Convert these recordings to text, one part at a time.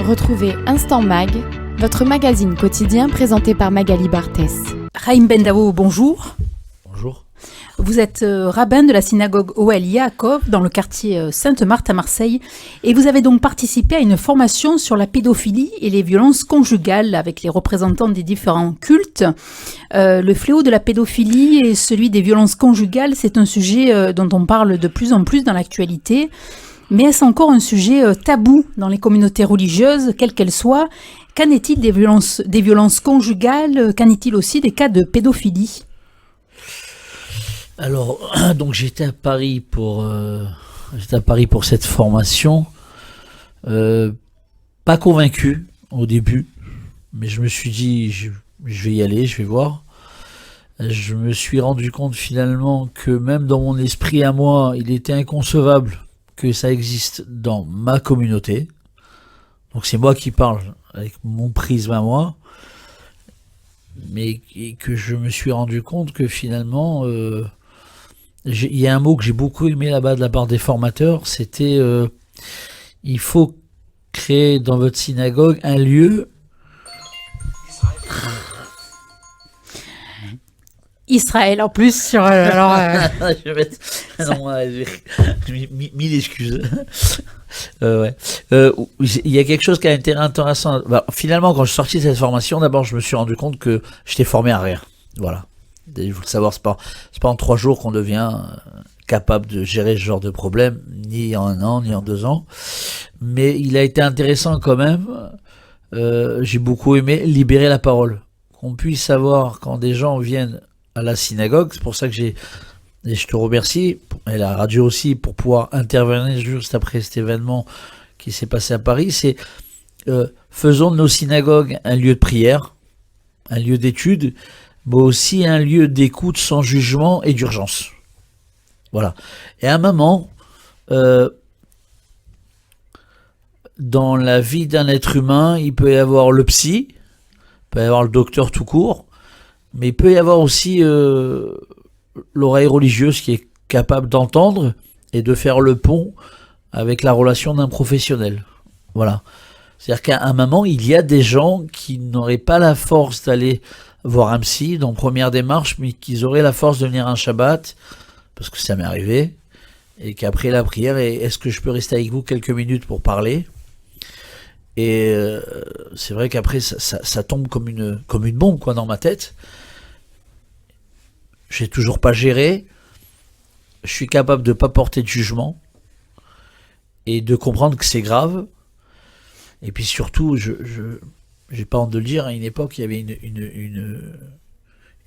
Retrouvez Instant Mag, votre magazine quotidien présenté par Magali Barthès. Raïm Bendaou, bonjour. Bonjour. Vous êtes rabbin de la synagogue Ohel Yaakov dans le quartier Sainte-Marthe à Marseille et vous avez donc participé à une formation sur la pédophilie et les violences conjugales avec les représentants des différents cultes. Le fléau de la pédophilie et celui des violences conjugales, c'est un sujet dont on parle de plus en plus dans l'actualité. Mais est-ce encore un sujet tabou dans les communautés religieuses, quelles qu'elles soient ? Qu'en est-il des violences conjugales ? Qu'en est-il aussi des cas de pédophilie ? Alors, donc j'étais à Paris pour cette formation. Pas convaincu au début, mais je me suis dit je vais y aller, je vais voir. Je me suis rendu compte finalement que même dans mon esprit à moi, il était inconcevable que ça existe dans ma communauté. Donc c'est moi qui parle avec mon prisme à moi, mais que je me suis rendu compte que finalement, il y a un mot que j'ai beaucoup aimé là-bas de la part des formateurs, c'était il faut créer dans votre synagogue un lieu. Israël en plus sur Je vais mettre... Non, j'ai mille excuses. Ouais. Il y a quelque chose qui a été intéressant. Finalement, quand je suis sorti de cette formation, d'abord, je me suis rendu compte que j'étais formé à rien. Voilà. Il faut le savoir, c'est pas en 3 jours qu'on devient capable de gérer ce genre de problème, ni en 1 an, ni en 2 ans. Mais il a été intéressant quand même. J'ai beaucoup aimé libérer la parole. Qu'on puisse savoir quand des gens viennent à la synagogue, c'est pour ça que et je te remercie, et la radio aussi, pour pouvoir intervenir juste après cet événement qui s'est passé à Paris, c'est faisons de nos synagogues un lieu de prière, un lieu d'étude, mais aussi un lieu d'écoute sans jugement et d'urgence. Voilà. Et à un moment, dans la vie d'un être humain, il peut y avoir le psy, il peut y avoir le docteur tout court, mais il peut y avoir aussi l'oreille religieuse qui est capable d'entendre et de faire le pont avec la relation d'un professionnel. Voilà. C'est-à-dire qu'à un moment, il y a des gens qui n'auraient pas la force d'aller voir un psy dans première démarche, mais qui auraient la force de venir un Shabbat, parce que ça m'est arrivé, et qu'après la prière, est-ce que je peux rester avec vous quelques minutes pour parler ? Et c'est vrai qu'après, ça tombe comme une bombe quoi, dans ma tête. J'ai toujours pas géré. Je suis capable de pas porter de jugement et de comprendre que c'est grave. Et puis surtout, j'ai pas honte de le dire, à une époque, il y avait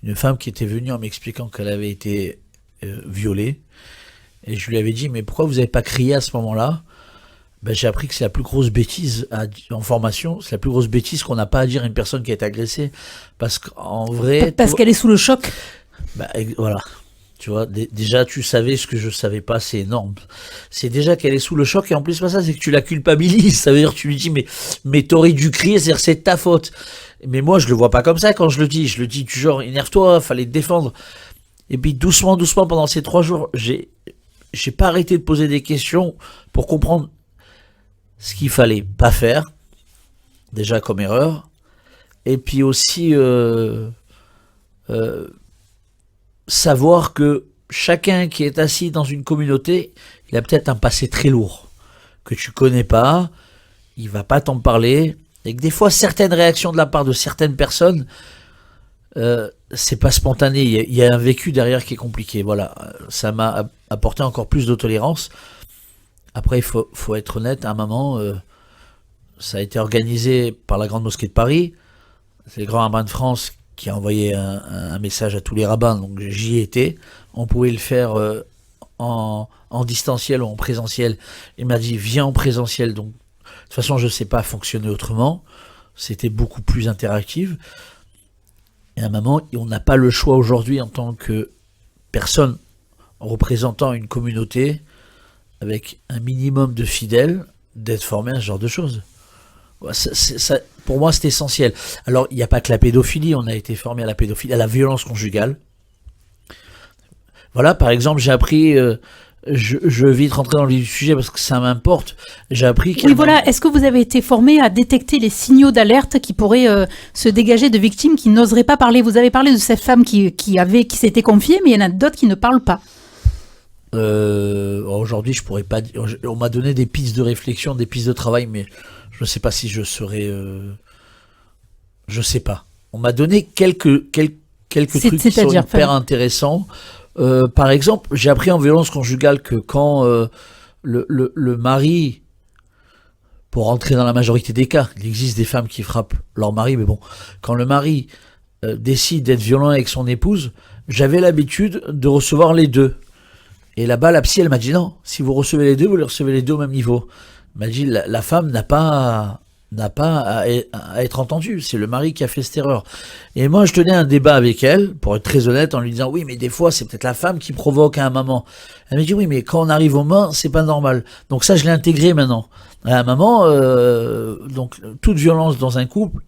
une femme qui était venue en m'expliquant qu'elle avait été violée. Et je lui avais dit, mais pourquoi vous n'avez pas crié à ce moment-là ? Ben, j'ai appris que c'est la plus grosse bêtise en formation, c'est la plus grosse bêtise qu'on n'a pas à dire à une personne qui a été agressée. Parce qu'en vrai... Parce qu'elle est sous le choc. Ben, voilà. Tu vois, déjà, tu savais ce que je savais pas, c'est énorme. C'est déjà qu'elle est sous le choc, et en plus, pas ça, c'est que tu la culpabilises. Ça veut dire que tu lui dis, mais t'aurais dû crier, c'est-à-dire c'est ta faute. Mais moi, je le vois pas comme ça quand je le dis. Je le dis du genre, énerve-toi, fallait te défendre. Et puis, doucement, pendant ces 3 jours, j'ai pas arrêté de poser des questions pour comprendre ce qu'il fallait pas faire, déjà comme erreur, et puis aussi savoir que chacun qui est assis dans une communauté, il a peut-être un passé très lourd, que tu connais pas, il va pas t'en parler, et que des fois certaines réactions de la part de certaines personnes, c'est pas spontané, il y a un vécu derrière qui est compliqué. Voilà, ça m'a apporté encore plus de tolérance. Après, il faut être honnête, à un moment, ça a été organisé par la Grande Mosquée de Paris. C'est le grand rabbin de France qui a envoyé un message à tous les rabbins, donc j'y étais. On pouvait le faire en distanciel ou en présentiel. Il m'a dit, viens en présentiel. Donc, de toute façon, je ne sais pas fonctionner autrement. C'était beaucoup plus interactif. Et à un moment, on n'a pas le choix aujourd'hui en tant que personne représentant une communauté avec un minimum de fidèles, d'être formé à ce genre de choses. Ça, pour moi, c'est essentiel. Alors, il n'y a pas que la pédophilie, on a été formé à la pédophilie, à la violence conjugale. Voilà, par exemple, j'ai appris je vais vite rentrer dans le vif du sujet parce que ça m'importe. J'ai appris Oui, voilà. Est-ce que vous avez été formé à détecter les signaux d'alerte qui pourraient se dégager de victimes qui n'oseraient pas parler? Vous avez parlé de cette femme qui s'était confiée, mais il y en a d'autres qui ne parlent pas. Aujourd'hui, je pourrais pas dire. On m'a donné des pistes de réflexion, des pistes de travail, mais je ne sais pas si je serais. Je sais pas. On m'a donné quelques trucs qui sont hyper intéressants. Par exemple, j'ai appris en violence conjugale que quand le mari, pour rentrer dans la majorité des cas, il existe des femmes qui frappent leur mari, mais bon, quand le mari décide d'être violent avec son épouse, j'avais l'habitude de recevoir les deux. Et là-bas, la psy, elle m'a dit non, si vous recevez les deux, vous les recevez les deux au même niveau. Elle m'a dit la femme n'a pas à être entendue, c'est le mari qui a fait cette erreur. Et moi, je tenais un débat avec elle, pour être très honnête, en lui disant oui, mais des fois, c'est peut-être la femme qui provoque à un moment. Elle m'a dit oui, mais quand on arrive aux mains, c'est pas normal. Donc ça, je l'ai intégré maintenant. À un moment, donc toute violence dans un couple,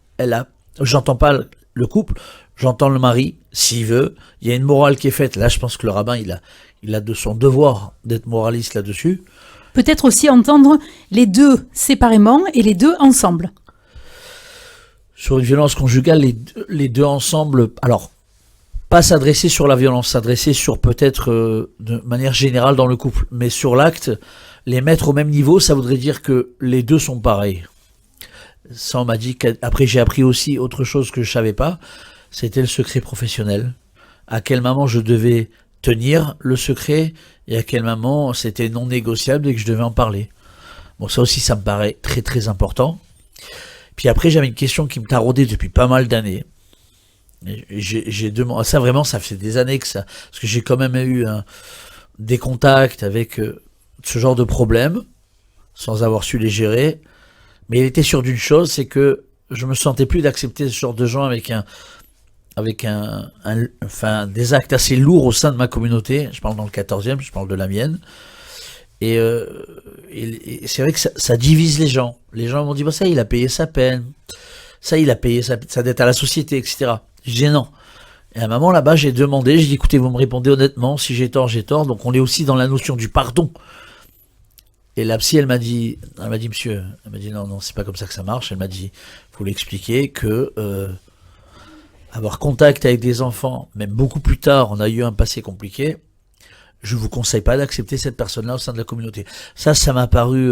j'entends pas le couple, j'entends le mari, s'il veut. Il y a une morale qui est faite. Là, je pense que le rabbin, il a de son devoir d'être moraliste là-dessus. Peut-être aussi entendre les deux séparément et les deux ensemble. Sur une violence conjugale, les deux ensemble, alors, pas s'adresser sur la violence, s'adresser sur peut-être de manière générale dans le couple, mais sur l'acte, les mettre au même niveau, ça voudrait dire que les deux sont pareils. Ça, on m'a dit qu'après j'ai appris aussi autre chose que je savais pas, c'était le secret professionnel. À quel moment je devais tenir le secret et à quel moment c'était non négociable et que je devais en parler. Bon, ça aussi, ça me paraît très très important. Puis après, j'avais une question qui me taraudait depuis pas mal d'années. J'ai demandé, ça vraiment, ça fait des années que ça, parce que j'ai quand même eu des contacts avec ce genre de problème, sans avoir su les gérer. Mais il était sûr d'une chose, c'est que je me sentais plus d'accepter ce genre de gens avec des actes assez lourds au sein de ma communauté. Je parle dans le 14e, je parle de la mienne. Et c'est vrai que ça divise les gens. Les gens m'ont dit, bah ça, il a payé sa peine. Ça, il a payé sa dette à la société, etc. Je disais non. Et à un moment, là-bas, j'ai demandé, j'ai dit, écoutez, vous me répondez honnêtement, si j'ai tort, j'ai tort. Donc on est aussi dans la notion du pardon. Et la psy, elle m'a dit, monsieur, elle m'a dit, non, c'est pas comme ça que ça marche. Elle m'a dit, faut l'expliquer que avoir contact avec des enfants, même beaucoup plus tard, on a eu un passé compliqué, je vous conseille pas d'accepter cette personne-là au sein de la communauté. Ça m'a paru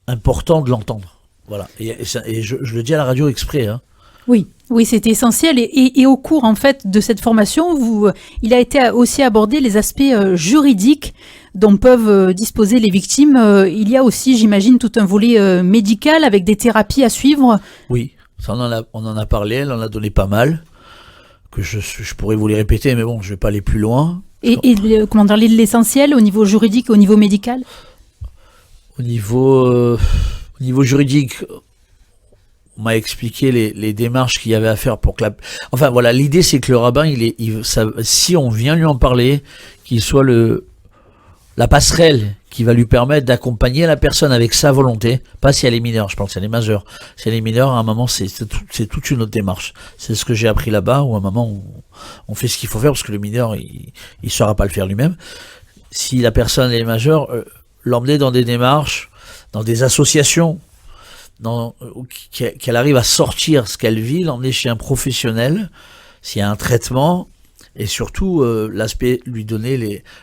important de l'entendre. Voilà. Et je le dis à la radio exprès, hein. Oui, c'était essentiel. Et au cours, en fait, de cette formation, il a été aussi abordé les aspects juridiques dont peuvent disposer les victimes. Il y a aussi, j'imagine, tout un volet médical avec des thérapies à suivre. Oui, ça on en a parlé, elle en a donné pas mal, que je pourrais vous les répéter, mais bon, je vais pas aller plus loin. Et comment dire, l'essentiel au niveau juridique et au niveau médical? Au niveau juridique, on m'a expliqué les démarches qu'il y avait à faire pour que enfin voilà, l'idée c'est que le rabbin, si on vient lui en parler, qu'il soit la passerelle qui va lui permettre d'accompagner la personne avec sa volonté, pas si elle est mineure, je pense si elle est majeure. Si elle est mineure, à un moment, c'est toute une autre démarche. C'est ce que j'ai appris là-bas, où à un moment, on fait ce qu'il faut faire, parce que le mineur, il saura pas le faire lui-même. Si la personne est majeure, l'emmener dans des démarches, dans des associations, qu'elle arrive à sortir ce qu'elle vit, l'emmener chez un professionnel, s'il y a un traitement, et surtout l'aspect, lui donner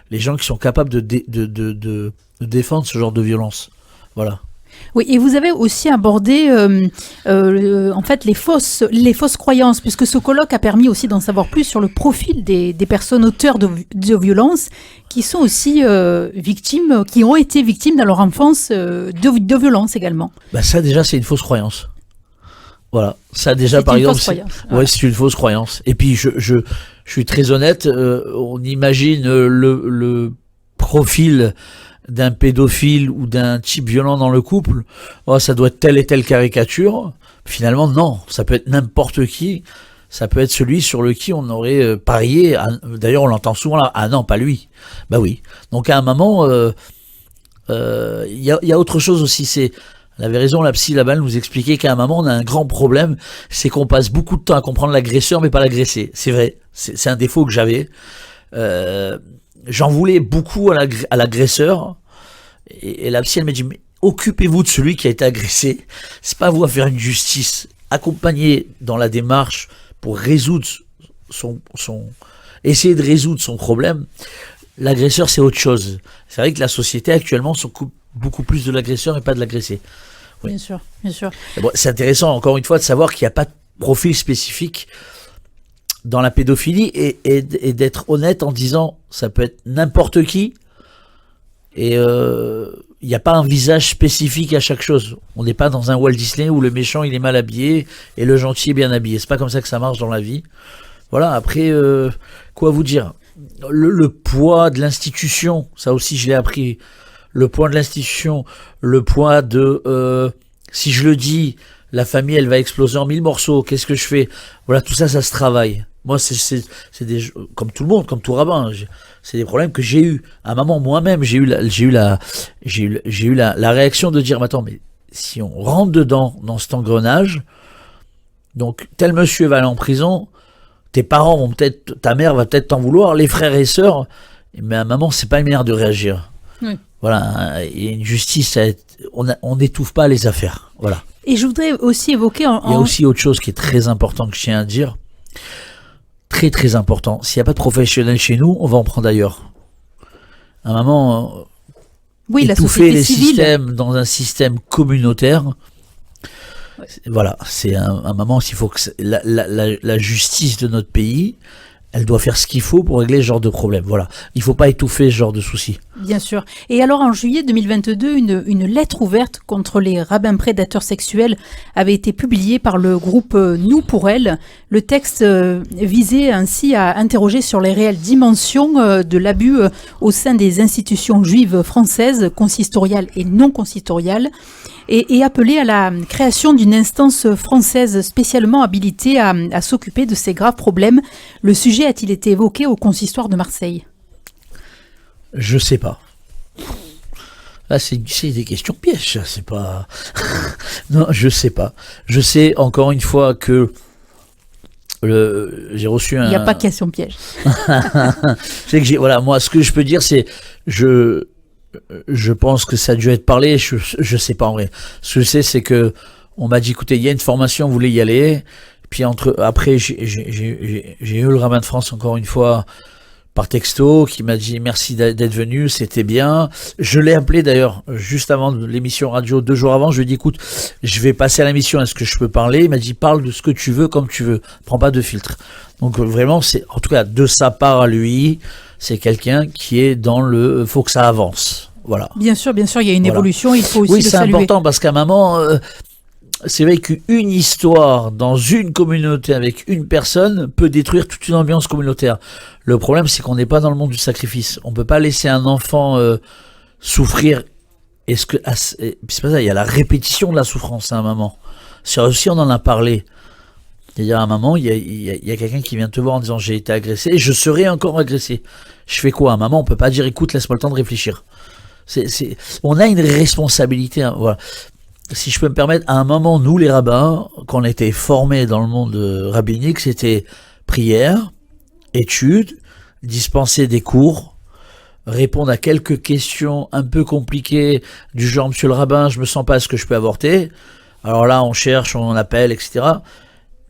les gens qui sont capables de défendre ce genre de violence. Voilà. Oui, et vous avez aussi abordé en fait les fausses croyances, puisque ce colloque a permis aussi d'en savoir plus sur le profil des personnes auteurs de violences qui sont aussi victimes, qui ont été victimes dans leur enfance de violences également. Bah ça déjà c'est une fausse croyance. Voilà, ça déjà par exemple, c'est une fausse croyance. Et puis je suis très honnête, on imagine le profil d'un pédophile ou d'un type violent dans le couple, ça doit être telle et telle caricature. Finalement, non, ça peut être n'importe qui. Ça peut être celui sur qui on aurait parié. D'ailleurs, on l'entend souvent là. Ah non, pas lui. Bah oui. Donc à un moment, il y a autre chose aussi. Elle avait raison, la psy là-bas, elle nous expliquait qu'à un moment, on a un grand problème. C'est qu'on passe beaucoup de temps à comprendre l'agresseur, mais pas l'agressé. C'est vrai. C'est un défaut que j'avais. j'en voulais beaucoup à l'agresseur. Et la psy, elle m'a dit, mais occupez-vous de celui qui a été agressé. C'est pas à vous à faire une justice. Accompagner dans la démarche pour résoudre essayer de résoudre son problème. L'agresseur, c'est autre chose. C'est vrai que la société actuellement s'occupe beaucoup plus de l'agresseur et pas de l'agressé. Oui. Bien sûr, bien sûr. Bon, c'est intéressant, encore une fois, de savoir qu'il n'y a pas de profil spécifique dans la pédophilie et d'être honnête en disant ça peut être n'importe qui et il n'y a pas un visage spécifique à chaque chose. On n'est pas dans un Walt Disney où le méchant il est mal habillé et le gentil est bien habillé. C'est pas comme ça que ça marche dans la vie. Voilà, après, quoi vous dire, le poids de l'institution, ça aussi je l'ai appris, le poids de l'institution, le poids de si je le dis, la famille elle va exploser en 1000 morceaux, qu'est-ce que je fais? Voilà, tout ça, ça se travaille. Moi, c'est comme tout le monde, comme tout rabbin, c'est des problèmes que j'ai eu. À un moment, moi-même, j'ai eu la réaction de dire, attends, mais si on rentre dedans, dans cet engrenage, donc tel monsieur va aller en prison, tes parents vont peut-être, ta mère va peut-être t'en vouloir, les frères et sœurs, mais à un moment, c'est pas une manière de réagir. Oui. Voilà, il y a une justice, on n'étouffe pas les affaires. Voilà. Et je voudrais aussi évoquer... Il y a aussi autre chose qui est très important que je tiens à dire. Très très important. S'il n'y a pas de professionnels chez nous, on va en prendre ailleurs. À un moment, oui, étouffer les systèmes dans un système communautaire, ouais. Voilà, c'est un moment s'il faut que la justice de notre pays, elle doit faire ce qu'il faut pour régler ce genre de problème. Voilà, il ne faut pas étouffer ce genre de soucis. Bien sûr. Et alors en juillet 2022, une lettre ouverte contre les rabbins prédateurs sexuels avait été publiée par le groupe Nous pour elles. Le texte visait ainsi à interroger sur les réelles dimensions de l'abus au sein des institutions juives françaises, consistoriales et non consistoriales, et appelait à la création d'une instance française spécialement habilitée à s'occuper de ces graves problèmes. Le sujet a-t-il été évoqué au consistoire de Marseille ? Je sais pas. Là, c'est des questions pièges, ça, c'est pas... Non, je sais pas. Je sais, encore une fois, que j'ai reçu un... Il n'y a pas de question piège. C'est que voilà, moi, ce que je peux dire, c'est... Je pense que ça a dû être parlé, je sais pas en vrai. Ce que je sais, c'est que on m'a dit, écoutez, il y a une formation, vous voulez y aller. Puis après, j'ai eu le rabbin de France, encore une fois, par texto, qui m'a dit merci d'être venu, c'était bien. Je l'ai appelé d'ailleurs juste avant l'émission radio, 2 jours avant. Je lui ai dit, écoute, je vais passer à l'émission, est-ce que je peux parler? Il m'a dit, parle de ce que tu veux, comme tu veux, prends pas de filtre. Donc vraiment, c'est, en tout cas, de sa part à lui, c'est quelqu'un qui est dans le faut que ça avance. Voilà. Bien sûr, il y a une évolution, il faut aussi le saluer. Oui, c'est important parce qu'à un moment, c'est vrai qu'une histoire dans une communauté avec une personne peut détruire toute une ambiance communautaire. Le problème, c'est qu'on n'est pas dans le monde du sacrifice. On peut pas laisser un enfant souffrir. C'est pas ça, il y a la répétition de la souffrance à un moment. Ça aussi, on en a parlé. C'est-à-dire à un moment, il y a quelqu'un qui vient te voir en disant j'ai été agressé et je serai encore agressé. Je fais quoi? À un moment, on peut pas dire écoute, laisse-moi le temps de réfléchir. On a une responsabilité. Hein, voilà. Si je peux me permettre, à un moment, nous les rabbins, quand on était formés dans le monde rabbinique, c'était prière, études, dispenser des cours, répondre à quelques questions un peu compliquées du genre monsieur le rabbin, je me sens pas, est-ce que je peux avorter? Alors là, on cherche, on appelle, etc.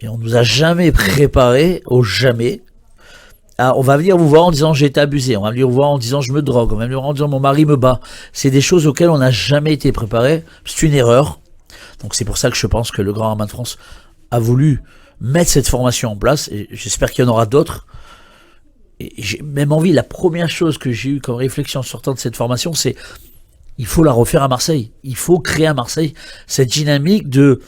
Et on nous a jamais préparé au jamais. Ah, on va venir vous voir en disant j'ai été abusé, on va venir vous voir en disant je me drogue, on va venir vous voir en disant mon mari me bat. C'est des choses auxquelles on n'a jamais été préparé. C'est une erreur. Donc c'est pour ça que je pense que le Grand Rabbin de France a voulu mettre cette formation en place et j'espère qu'il y en aura d'autres. Et j'ai même envie, la première chose que j'ai eue comme réflexion en sortant de cette formation, c'est il faut la refaire à Marseille. Il faut créer à Marseille cette dynamique de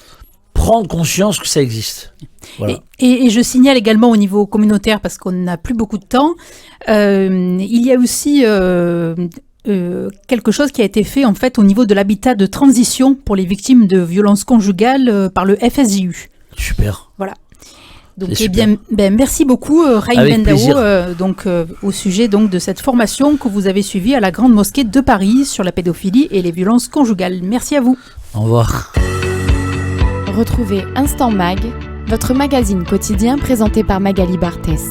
prendre conscience que ça existe. Voilà. Et je signale également au niveau communautaire, parce qu'on n'a plus beaucoup de temps, il y a aussi quelque chose qui a été fait en fait au niveau de l'habitat de transition pour les victimes de violences conjugales par le FSJU. Super. Voilà. Donc, merci beaucoup Raïm Bendaou au sujet donc de cette formation que vous avez suivie à la Grande Mosquée de Paris sur la pédophilie et les violences conjugales. Merci à vous. Au revoir. Retrouvez Instant Mag, votre magazine quotidien présenté par Magali Barthès.